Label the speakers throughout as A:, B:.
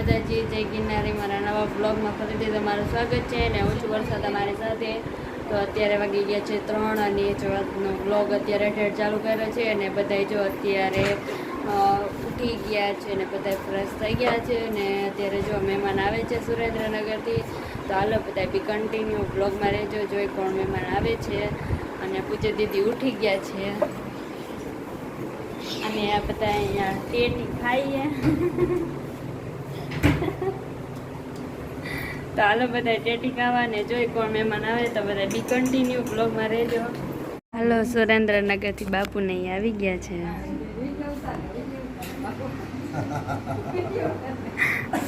A: માતાજી, જય ગિરનારી. મારા નવા બ્લોગમાં ફરીથી તમારું સ્વાગત છે અને હું છું વરસાદ અમારી સાથે. તો અત્યારે વાગી ગયા છે 3 અને ચોથનો બ્લોગ અત્યારે ઠેઠ ચાલુ કર્યો છે અને બધા જો અત્યારે ઉઠી ગયા છે અને બધા ફ્રેશ થઈ ગયા છે અને અત્યારે જો મહેમાન આવે છે સુરેન્દ્રનગરથી. તો હાલો બધા બી કન્ટિન્યુ બ્લોગમાં રહેજો, જોઈ કોણ મહેમાન આવે છે. અને પૂજ્ય દીદી ઉઠી ગયા છે અને આ બધા અહીંયા ટેટી ખાઈએ. તો હાલો બધા ટેટી ખાવા ને જોઈ કોણ મહેમાન આવે તો બધા બી કન્ટિન્યુ બ્લોગમાં રહેજો. હાલો સુરેન્દ્રનગરથી બાપુને અહીં આવી ગયા છે.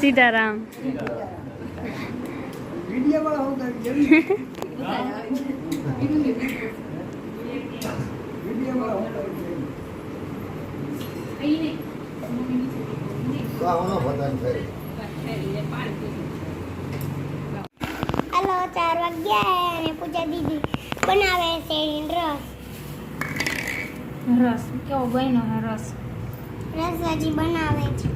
A: સીતારામ.
B: हेलो 4 वाग्या અને પૂજા દીદી બનાવે છે
C: રસ કેવો બન્યો હે રસ
B: હજી બનાવે છે.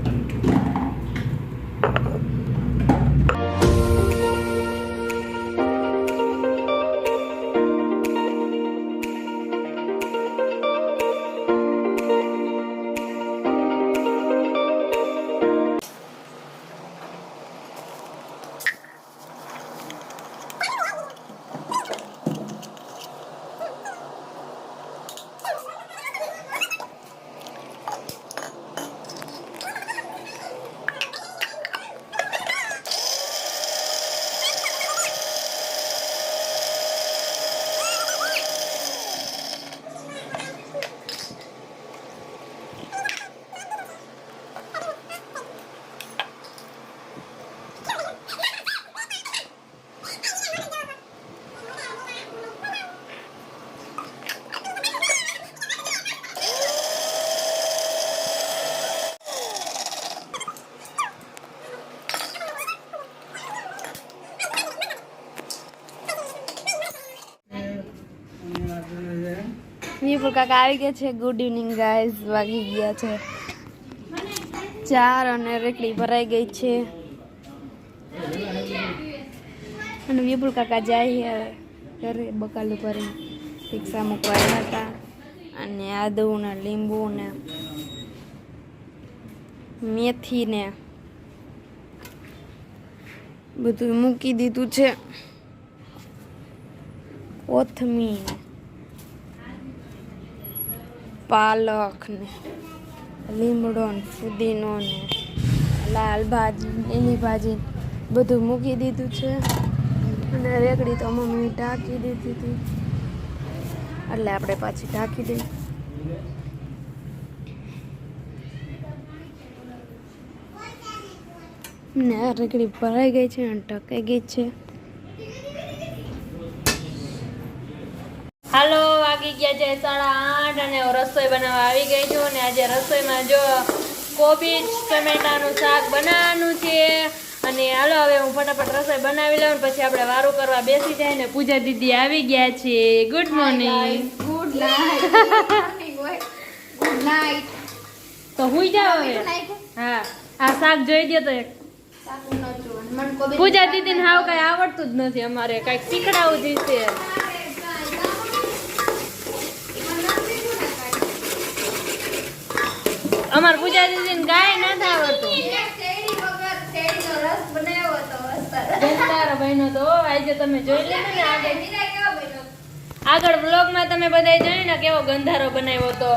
A: વિપુલ કાકા આવી ગયા છે. Good evening guys. વાગી ગયા છે 4 અને રેકડી ભરાઈ ગઈ છે અને વિપુલ કાકા જાય ઘરે બકાલું ભરી રિક્ષા મૂકવા આવ્યા હતા અને આદુ ને લીંબુ ને મેથી ને બધું મૂકી દીધું છે. કોથમીર, પાલક ને લીમડો ને ફુદીનો ને લાલ ભાજી, લીલી ભાજી બધું મૂકી દીધું છે અને રેકડી તો મમ્મી ઢાંકી દીધી હતી એટલે આપણે પાછી ઢાંકી દઈએ. ને રેકડી ભરાઈ ગઈ છે અને ઢકાઈ ગઈ છે. હાલો વાગી ગયા છે 8:30 અને રસોઈ બનાવવા આવી ગઈ છું અને આજે રસોઈમાં જો કોબીજ ટમેટાનું શાક બનાવવાનું છે અને હાલો હવે હું ફટાફટ રસોઈ બનાવી લઉં પછી આપણે વારું કરવા બેસી જાય ને પૂજા દીદી આવી ગયા છે. Good morning.
C: Good night good night
A: તો હુઈ જાવ હવે. હા આ શાક જોઈ દો તો એક. પૂજા દીદીને હાવ કઈ આવડતું જ નથી, અમારે કઈક શીખડાવું છે. અમાર પૂજા દીદીને ગાય નથી આવડતું. ગંધારો બહેનો તો આજે તમે જોઈ લીધો ને આગળ બ્લોગમાં તમે બધાય જોયું ને કેવો ગંધારો બનાવ્યો તો.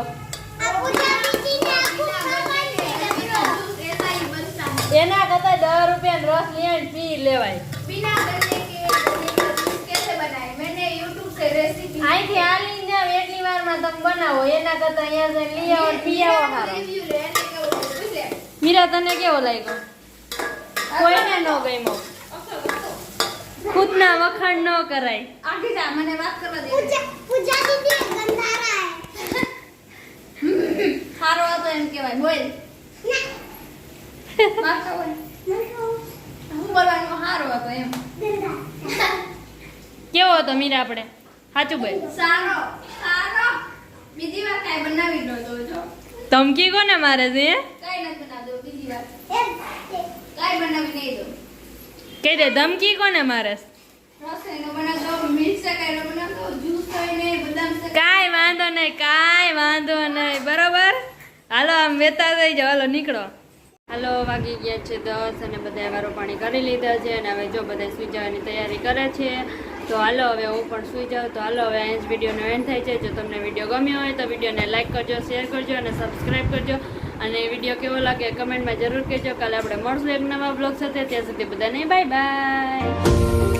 A: એના કરતા 10 રૂપિયા રસ લઈને પી લેવાય. અહીંથી હાલી જાવ એટલી વારમાં તમે બનાવો, એના કરતા અહીંયા જઈને લઈ આવો પી આવો. હારો મીરા તને કેવો લાગ્યો? કોઈને ન ગમ્યો. ખુદના વખાણ ન કરાય.
C: આગળ જા મને વાત કરવા દે.
B: પૂજા દીદી ગંધારા
C: સારો હતો એમ કહેવાય. બોલ વાત કરો. હું બોલવાનું સારો હતો એમ.
A: કેવો હતો મીરા? આપણે સાચું બોલ.
C: સારો સારો બીજી વાર કાઈ બનાવી દો જો.
A: ધમકી કોને મારે છે?
C: કાઈ નથી બનાવતો બીજી વાર. કાંઈ બનાવી નહીં દો.
A: કહી દે ધમકી કોને મારે
C: રસોઈનો બનાવતો, મિક્સ કાંઈ બનાવતો, જ્યુસ હોય ને બદામ શેક.
A: કાંઈ વાંધો નહીં બરોબર. હાલો આમ વેતા થઈ જાઓ, હાલો નીકળો. હાલો વાગી ગયા છે 10 અને બધાએ વારો પાણી કરી લીધા છે અને હવે જો બધા સુઈ જવાની તૈયારી કરે છે. તો હાલો હવે હું પણ સુઈ જાઉં. તો હાલો હવે અહીં જ વિડીયોનો એન્ડ થાય છે. જો તમને વિડીયો ગમ્યો હોય તો વિડીયોને લાઈક કરજો, શેર કરજો અને સબસ્ક્રાઈબ કરજો. અને વિડીયો કેવો લાગે કમેન્ટમાં જરૂર કહેજો. કાલે આપણે મળશું એક નવા બ્લોગ સાથે. ત્યાં સુધી બધાને બાય બાય.